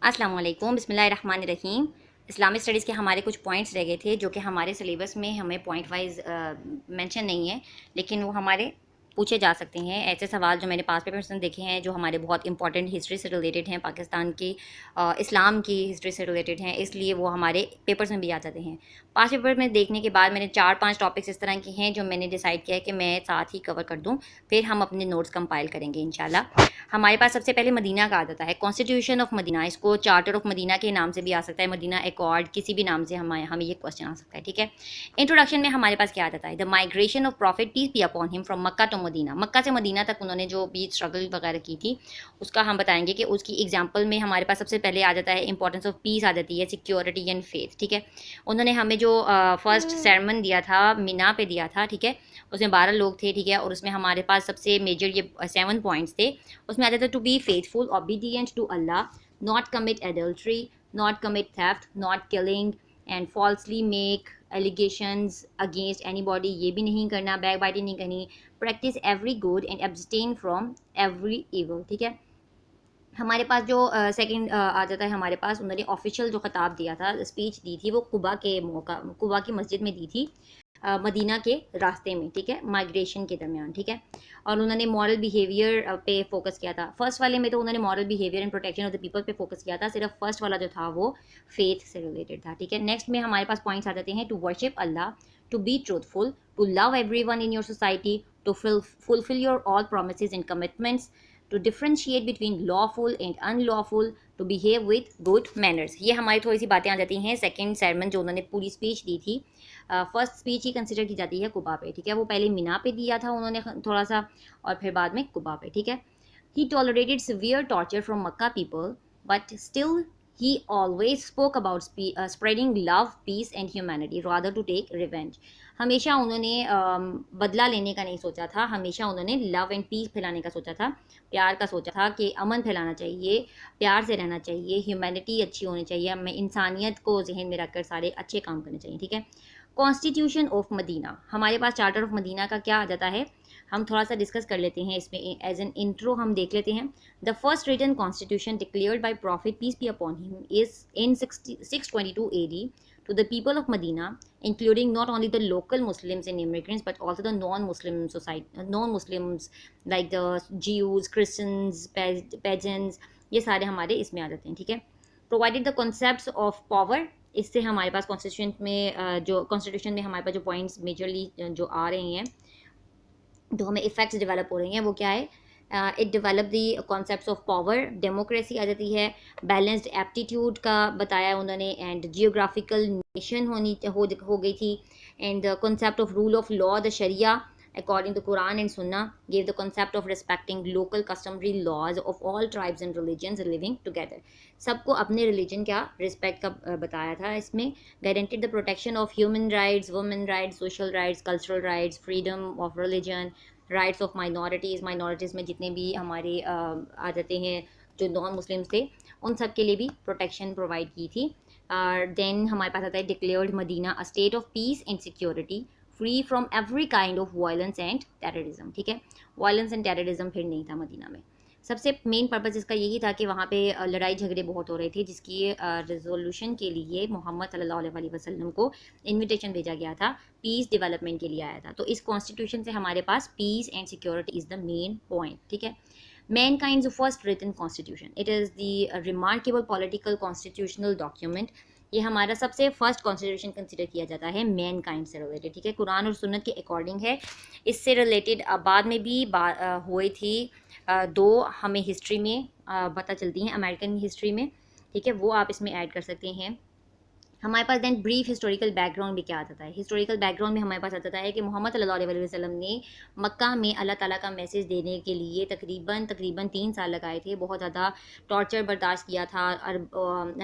السلام علیکم، بسم اللہ الرحمن الرحیم۔ اسلامک اسٹڈیز کے ہمارے کچھ پوائنٹس رہ گئے تھے جو کہ ہمارے سلیبس میں ہمیں پوائنٹ وائز مینشن نہیں ہے، لیکن وہ ہمارے پوچھے جا سکتے ہیں۔ ایسے سوال جو میں نے پاس پیپرز میں دیکھے ہیں جو ہمارے بہت امپورٹنٹ ہسٹری سے ریلیٹڈ ہیں، پاکستان کی اسلام کی ہسٹری سے ریلیٹڈ ہیں، اس لیے وہ ہمارے پیپرز میں بھی آ جاتے ہیں۔ پاس پیپر میں دیکھنے کے بعد میں نے 4-5 ٹاپکس اس طرح کے ہیں جو میں نے ڈیسائیڈ کیا ہے کہ میں ساتھ ہی کور کر دوں، پھر ہم اپنے نوٹس کمپائل کریں گے انشاءاللہ۔ ہمارے پاس سب سے پہلے مدینہ کا آ جاتا ہے، کانسٹیٹیوشن آف مدینہ، اس کو چارٹر آف مدینہ کے نام سے بھی آ سکتا ہے، مدینہ ایکارڈ، کسی بھی نام سے ہمیں یہ کوشچن آ سکتا ہے، ٹھیک ہے۔ انٹروڈکشن میں ہمارے پاس کیا آ جاتا ہے، the migration of prophet peace be upon him from Mecca to Medina, Mecca سے مدینہ تک انہوں نے جو بھی اسٹرگل وغیرہ کی تھی اس کا ہم بتائیں گے کہ اس کی ایگزامپل میں ہمارے پاس سب سے پہلے آ جاتا ہے امپورٹنس آف پیس، آ جاتی ہے سیکیورٹی اینڈ فیتھ، ٹھیک ہے۔ انہوں نے ہمیں جو فرسٹ سرمن دیا تھا مینا پہ دیا تھا، ٹھیک ہے، اس میں 12 لوگ تھے، ٹھیک ہے، اور اس میں ہمارے پاس سب سے میجر یہ 7 پوائنٹس تھے۔ اس میں آ جاتا ہے to be faithful obedient to Allah, not commit adultery, not commit theft, not killing and falsely make allegations against anybody، یہ بھی نہیں کرنا، بیک بائٹنگ نہیں کرنی، practice every good and abstain from every evil، ٹھیک ہے۔ ہمارے پاس جو سیکنڈ آ جاتا ہے، ہمارے پاس انہوں نے آفیشیل جو خطاب دیا تھا، اسپیچ دی تھی، وہ قبا کے موقع، قبا کی مسجد میں دی تھی، مدینہ کے راستے میں، ٹھیک ہے، مائگریشن کے درمیان، ٹھیک ہے۔ اور انہوں نے مورل بیہیویئر پہ فوکس کیا تھا۔ فرسٹ والے میں تو انہوں نے moral behaviour and protection of the people پہ فوکس کیا تھا، صرف فرسٹ والا جو تھا وہ فیتھ سے ریلیٹڈ تھا، ٹھیک ہے۔ نیکسٹ میں ہمارے پاس پوائنٹس آ جاتے ہیں، to worship Allah, to be truthful, to love everyone in your society, to fulfill your all promises and commitments، to differentiate between lawful and unlawful، to behave with good manners۔ یہ ہماری تھوڑی سی باتیں آ جاتی ہیں second sermon جو انہوں نے پوری اسپیچ دی تھی، فرسٹ اسپیچ ہی کنسیڈر کی جاتی ہے قبا پہ، ٹھیک ہے۔ وہ پہلے مینا پہ دیا تھا انہوں نے تھوڑا سا، اور پھر بعد میں قبا پہ، ٹھیک ہے۔ He tolerated severe torture from Makkah people, but still he always spoke about spreading love, peace and humanity rather to take revenge۔ ہمیشہ انہوں نے بدلہ لینے کا نہیں سوچا تھا، ہمیشہ انہوں نے لو اینڈ پیس پھیلانے کا سوچا تھا، پیار کا سوچا تھا کہ امن پھیلانا چاہیے، پیار سے رہنا چاہیے، ہیومینٹی اچھی ہونی چاہیے، ہمیں انسانیت کو ذہن میں رکھ کر سارے اچھے کام کرنے چاہیے، ٹھیک ہے۔ کانسٹیٹیوشن آف مدینہ، ہمارے پاس چارٹر آف مدینہ کا کیا آ جاتا ہے، ہم تھوڑا سا ڈسکس کر لیتے ہیں اس میں، ایز این انٹرو ہم دیکھ لیتے ہیں۔ The first written constitution declared by prophet peace be upon him is in 622 AD to the people of Medina, including not only the local Muslims and immigrants but also the non-Muslim society, non-Muslims like the Jews, Christians, pagans، یہ سارے ہمارے اس میں آ جاتے ہیں، ٹھیک ہے۔ provided the concepts of power، اس سے ہمارے پاس کانسٹیٹیوشن میں ہمارے پاس جو پوائنٹس میجرلی جو آ رہے ہیں، جو ہمیں ایفیکٹس ڈیولپ ہو رہے ہیں، وہ کیا ہے، it develop the concepts of power, democracy آ جاتی ہے، بیلنسڈ ایپٹیٹیوڈ کا بتایا انہوں نے، اینڈ جیوگرافیکل نیشن ہو گئی تھی، and the concept of rule of law, the Sharia according to Quran and Sunnah gave the concept of respecting local customary laws of all tribes and religions living together، سب کو اپنے religion کا respect کا بتایا تھا اس میں، guaranteed the protection of human rights، women rights، social rights، cultural rights، freedom of religion، rights of minorities میں جتنے بھی ہمارے آ جاتے ہیں جو نان مسلمس تھے ان سب کے لیے بھی پروٹیکشن پرووائڈ کی تھی۔ دین ہمارے پاس آتا ہے declared Medina a state of peace and security, free from every kind of violence and terrorism, ٹھیک ہے۔ وائلنس اینڈ ٹیررزم پھر نہیں تھا مدینہ میں۔ سب سے مین پرپز اس کا یہی تھا کہ وہاں پہ لڑائی جھگڑے بہت ہو رہے تھے، جس کی ریزولوشن کے لیے محمد صلی اللہ علیہ وسلم کو انویٹیشن بھیجا گیا تھا، پیس ڈیولپمنٹ کے لیے آیا تھا۔ تو اس کانسٹیٹیوشن سے ہمارے پاس peace and security is the main point, ٹھیک ہے۔ Mankind's first written constitution, it is the remarkable political constitutional document, یہ ہمارا سب سے فرسٹ کانسٹیٹیوشن کنسیڈر کیا جاتا ہے مین کائنڈ سے ریلیٹڈ، ٹھیک ہے، قرآن اور سنت کے اکارڈنگ ہے۔ اس سے ریلیٹڈ بعد میں بھی ہوئی تھی دو، ہمیں ہسٹری میں پتہ چلتی ہیں، امریکن ہسٹری میں، ٹھیک ہے، وہ آپ اس میں ایڈ کر سکتے ہیں۔ ہمارے پاس دین بریف ہسٹوریکل بیک گراؤنڈ بھی کیا آتا ہے، ہسٹوریکل بیک گراؤنڈ میں ہمارے پاس آتا ہے کہ محمد صلی اللہ علیہ وسلم نے مکہ میں اللہ تعالیٰ کا میسیج دینے کے لیے تقریباً 3 سال لگائے تھے، بہت زیادہ ٹارچر برداشت کیا تھا، اور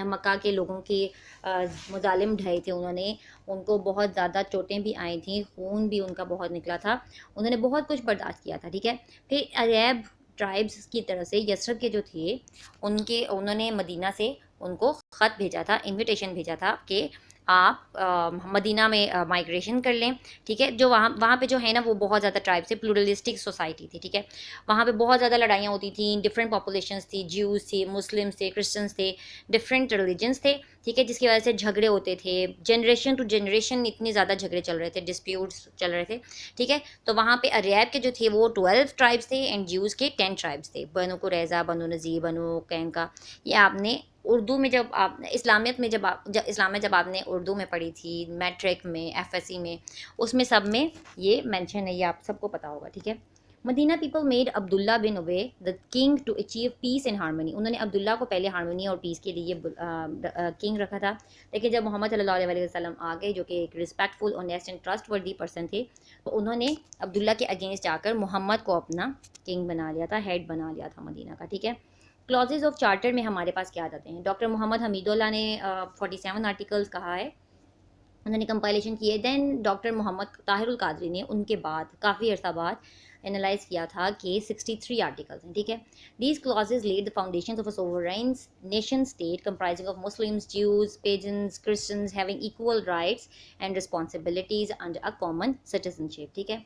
مکہ کے لوگوں کے مظالم ڈھائے تھے انہوں نے، ان کو بہت زیادہ چوٹیں بھی آئی تھیں، خون بھی ان کا بہت نکلا تھا، انہوں نے بہت کچھ برداشت کیا تھا، ٹھیک ہے۔ پھر عرب ٹرائبس کی طرف سے یثرب کے جو تھے انہوں نے مدینہ سے ان کو خط بھیجا تھا، انویٹیشن بھیجا تھا کہ آپ مدینہ میں مائگریشن کر لیں، ٹھیک ہے. جو وہاں پہ جو ہے نا وہ بہت زیادہ ٹرائب سے پلورلسٹک سوسائٹی تھی، ٹھیک ہے. وہاں پہ بہت زیادہ لڑائیاں ہوتی تھیں، ڈفرینٹ پاپولیشنس تھی، جیوز تھے، مسلمس تھے، کرسچنس تھے، ڈفرینٹ ریلیجنس تھے، ٹھیک ہے. جس کی وجہ سے جھگڑے ہوتے تھے، جنریشن ٹو جنریشن اتنے زیادہ جھگڑے چل رہے تھے، ڈسپیوٹس چل رہے تھے، ٹھیک ہے. تو وہاں پہ عریب کے جو تھے وہ 12 ٹرائبس تھے اینڈ جیوز کے 10 ٹرائبس تھے، بنو قریظہ، بنو نذیر، بنو قینقاع. یہ آپ نے اردو میں جب آپ اسلامیت میں جب آپ نے اردو میں پڑھی تھی، میٹرک میں، ایف ایس سی میں، اس میں سب میں یہ مینشن ہے، یہ آپ سب کو پتہ ہوگا، ٹھیک ہے. مدینہ people made Abdullah bin Ubayy the king to achieve peace and harmony. انہوں نے عبداللہ کو پہلے ہارمونی اور پیس کے لیے کنگ رکھا تھا، لیکن جب محمد صلی اللہ علیہ وسلم آ گئے جو کہ ایک رسپیکٹفل، آنیسٹ اینڈ ٹرسٹ وردی پرسن تھے، تو انہوں نے عبداللہ کے اگینسٹ جا کر محمد کو اپنا کنگ بنا لیا تھا، ہیڈ بنا لیا تھا مدینہ کا، ٹھیک ہے. کلازز آف چارٹر میں ہمارے پاس کیا جاتے ہیں؟ ڈاکٹر محمد حمید اللہ نے 47 آرٹیکلس کہا ہے، انہوں نے کمپائلیشن کی ہے. دین ڈاکٹر محمد طاہر القادری نے ان کے بعد کافی عرصہ بعد انالائز کیا تھا کہ 63 آرٹیکلس ہیں، ٹھیک ہے. These clauses laid the foundation of a sovereign nation state comprising of Muslims, Jews, pagans, Christians having equal rights and responsibilities under a common citizenship, ٹھیک ہے.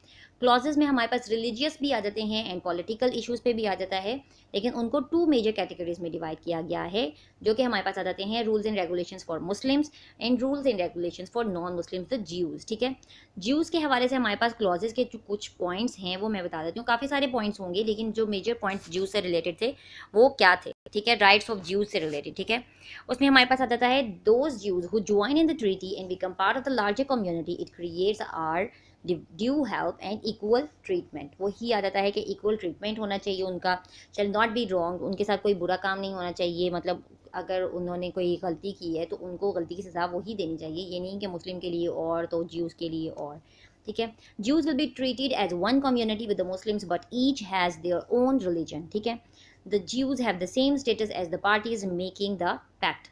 کلازز میں ہمارے پاس ریلیجیس بھی آ جاتے ہیں اینڈ پولیٹیکل ایشوز پہ بھی آ جاتا ہے، لیکن ان کو 2 میجر کیٹیگریز میں ڈیوائڈ کیا گیا ہے، جو کہ ہمارے پاس آ جاتے ہیں rules and regulations for Muslims and rules and regulations for non Muslims the Jews, ٹھیک ہے. جیوز کے حوالے سے ہمارے پاس کلازز کے جو کچھ پوائنٹس ہیں وہ میں بتا دیتی ہوں. کافی سارے پوائنٹس ہوں گے، لیکن جو میجر پوائنٹس جیوز سے ریلیٹڈ تھے وہ کیا تھے، ٹھیک ہے. رائٹس آف جیوز سے ریلیٹڈ، ٹھیک ہے. اس میں ہمارے پاس آ جاتا ہے those Jews who join in the treaty and become part of the larger community it creates are due help and equal treatment. وہی آ جاتا ہے کہ ایکول ٹریٹمنٹ ہونا چاہیے ان کا، شیل ناٹ بی رانگ، ان کے ساتھ کوئی برا کام نہیں ہونا چاہیے. مطلب اگر انہوں نے کوئی غلطی کی ہے تو ان کو غلطی کی سزا وہی دینی چاہیے، یہ نہیں کہ مسلم کے لیے اور تو جیوز کے لیے اور، ٹھیک ہے. Jews will be treated as one community with the Muslims but each has their own religion, ٹھیک ہے. The Jews have the same status as the parties making the pact,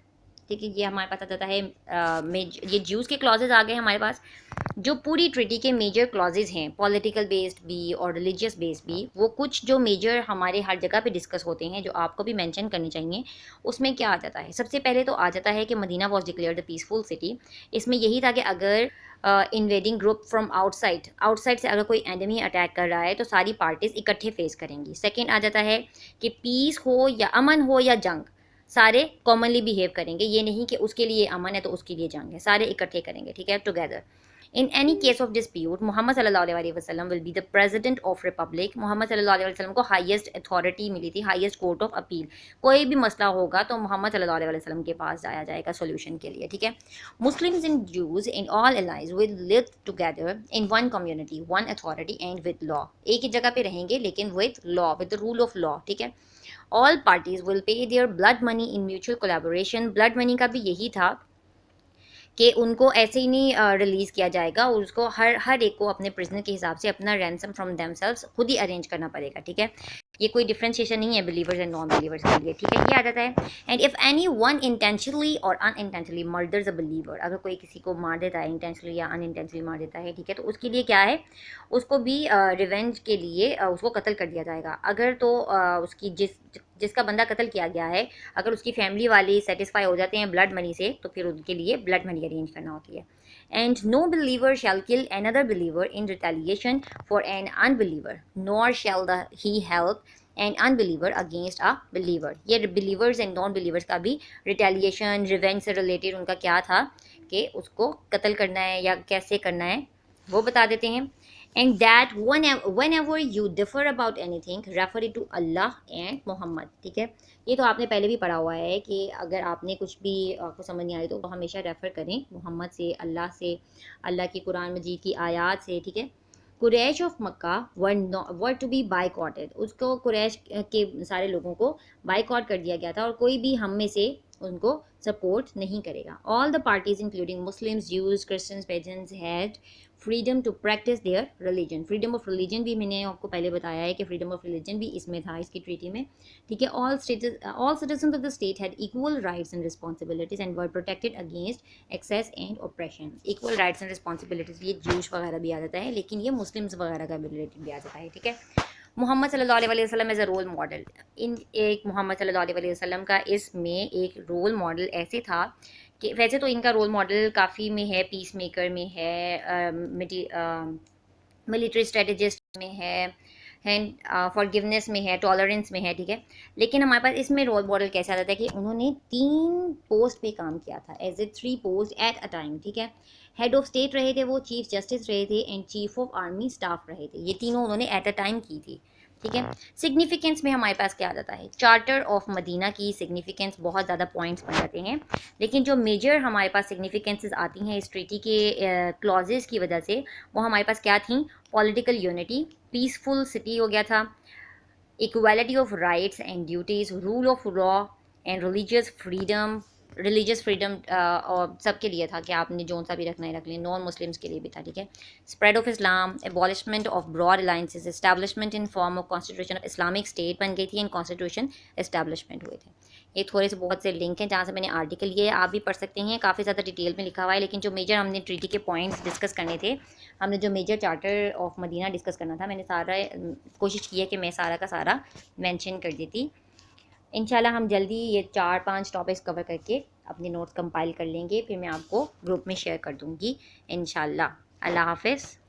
ٹھیک ہے. یہ ہمارے پاس آ جاتا ہے یہ جیوز کے کلازز آ گئے ہمارے پاس. جو پوری ٹریٹی کے میجر کلازز ہیں، پولیٹیکل بیسڈ بھی اور ریلیجیس بیسڈ بھی، وہ کچھ جو میجر ہمارے ہر جگہ پہ ڈسکس ہوتے ہیں جو آپ کو بھی مینشن کرنی چاہیے. اس میں کیا آ جاتا ہے؟ سب سے پہلے تو آ جاتا ہے کہ Medina was declared a peaceful city. اس میں یہی تھا کہ اگر invading group from outside سے اگر کوئی اینڈمی اٹیک کر رہا ہے تو ساری پارٹیز اکٹھے فیس کریں گی. سیکنڈ آ جاتا ہے کہ پیس ہو یا امن ہو یا جنگ، سارے کامنلی بیہیو کریں گے. یہ نہیں کہ اس کے لیے امن ہے تو اس کے لیے جنگ ہے، سارے اکٹھے کریں گے، ٹھیک ہے، together. In any case of dispute, محمد صلی اللہ علیہ وسلم will be the president of republic. محمد صلی اللہ علیہ وسلم کو ہائیسٹ اتھارٹی ملی تھی، ہائیسٹ کورٹ آف اپیل. کوئی بھی مسئلہ ہوگا تو محمد صلی اللہ علیہ وسلم کے پاس جایا جائے گا سولوشن کے لیے، ٹھیک ہے. Muslims and Jews in all allies will live together in one community, one authority and with law. ایک ہی جگہ پہ رہیں گے لیکن with law, with the rule of law، ٹھیک ہے. All parties will pay their blood money in mutual collaboration. blood money کا بھی یہی تھا کہ ان کو ایسے ہی نہیں ریلیز کیا جائے گا، اس کو ہر ایک کو اپنے پرزنر کے حساب سے اپنا رینسم فرام دیم سیلوز خود ہی ارینج کرنا پڑے گا، ٹھیک ہے. یہ کوئی ڈفرینشیشن نہیں ہے بلیورز اینڈ نان بلیورز کے لیے، ٹھیک ہے. یہ آ جاتا ہے. And if any one intentionally اور ان انٹینشنلی مردرز اے بلیور، اگر کوئی کسی کو مار دیتا ہے انٹینشنلی یا ان انٹینشنلی مار دیتا ہے، ٹھیک ہے، تو اس کے لیے کیا ہے، اس کو بھی ریونج کے لیے اس کو قتل کر دیا جائے گا. اگر تو اس کی جس کا بندہ قتل کیا گیا ہے، اگر اس کی فیملی والے سیٹسفائی ہو جاتے ہیں بلڈ منی سے تو پھر ان کے لیے بلڈ منی ارینج کرنا ہوتی ہے. اینڈ نو بلیور شیل کل another believer in retaliation for an unbeliever, nor shall he help an unbeliever against a believer. یہ believers and non believers کا بھی ریٹیلیشن، ریونج سے ریلیٹڈ ان کا کیا تھا کہ اس کو قتل کرنا ہے یا کیسے کرنا ہے وہ بتا دیتے ہیں. And that whenever you differ about anything, refer it to Allah and Muhammad، ٹھیک ہے. یہ تو آپ نے پہلے بھی پڑھا ہوا ہے کہ اگر آپ نے کچھ بھی آپ کو سمجھ نہیں آ رہی تو ہمیشہ ریفر کریں محمد سے، اللہ کی قرآن مجید کی آیات سے، ٹھیک ہے. Quraysh of Mecca were to be boycotted. اس کو قریش کے سارے لوگوں کو بائیکاٹ کر دیا گیا تھا اور کوئی بھی ہم میں سے ان کو سپورٹ نہیں کرے گا. All the parties including Muslims, Jews, Christians, pagans had freedom to practice their religion. freedom of religion بھی میں نے آپ کو پہلے بتایا ہے کہ freedom of religion بھی اس میں تھا اس کی ٹریٹی میں، ٹھیک ہے. all citizens of the state had equal rights and responsibilities and were protected against excess and oppression. equal rights and responsibilities یہ جوش وغیرہ بھی آ جاتا ہے، لیکن یہ مسلمس وغیرہ کا بھی ریلیٹڈ بھی آ جاتا ہے، ٹھیک ہے. محمد صلی اللہ علیہ وسلم ایز اے رول ماڈل. ایک محمد صلی اللہ علیہ وسلم کا اس میں ایک رول ماڈل ایسے تھا کہ ویسے تو ان کا رول ماڈل کافی میں ہے، پیس میکر میں ہے، ملٹری اسٹریٹجسٹ میں ہے، فارگیونیس میں ہے، ٹالرنس میں ہے، ٹھیک ہے. لیکن ہمارے پاس اس میں رول ماڈل کیسا رہتا ہے کہ انہوں نے 3 پوسٹ پہ کام کیا تھا، as a 3 post at a time, ٹھیک ہے. ہیڈ آف اسٹیٹ رہے تھے وہ، چیف جسٹس رہے تھے، and chief of army staff رہے تھے. یہ تینوں انہوں نے ایٹ اے ٹائم کی تھی، ٹھیک ہے. سگنیفیکنس میں ہمارے پاس کیا جاتا ہے، چارٹر آف مدینہ کی سگنیفیکنس بہت زیادہ پوائنٹس بن جاتے ہیں. لیکن جو میجر ہمارے پاس سگنیفیکنسز آتی ہیں اس ٹریٹی کے کلازز کی وجہ سے، وہ ہمارے پاس کیا تھیں، پولیٹیکل یونٹی، پیسفل سٹی ہو گیا تھا، equality of rights and duties, rule of law and religious freedom اور سب کے لیے تھا کہ آپ نے جون سا بھی رکھنا ہے رکھ لیں، نان مسلمس کے لیے بھی تھا، ٹھیک ہے. Spread of Islam, establishment of broad alliances, establishment in form of constitution of Islamic state بن گئی تھی، اینڈ کانسٹیٹیوشن اسٹیبلشمنٹ ہوئے تھے. یہ تھوڑے سے بہت سے لنک ہیں جہاں سے میں نے آرٹیکل لیے، آپ بھی پڑھ سکتے ہیں، کافی زیادہ ڈیٹیل میں لکھا ہوا ہے. لیکن جو میجر ہم نے ٹریٹی کے پوائنٹس ڈسکس کرنے تھے، ہم نے جو major charter of Medina discuss کرنا تھا، میں نے سارا کوشش کی ہے کہ میں سارا کا سارا مینشن کر دیتی. انشاءاللہ ہم جلدی یہ 4-5 ٹاپکس کور کر کے اپنے نوٹس کمپائل کر لیں گے، پھر میں آپ کو گروپ میں شیئر کر دوں گی انشاءاللہ. اللہ حافظ.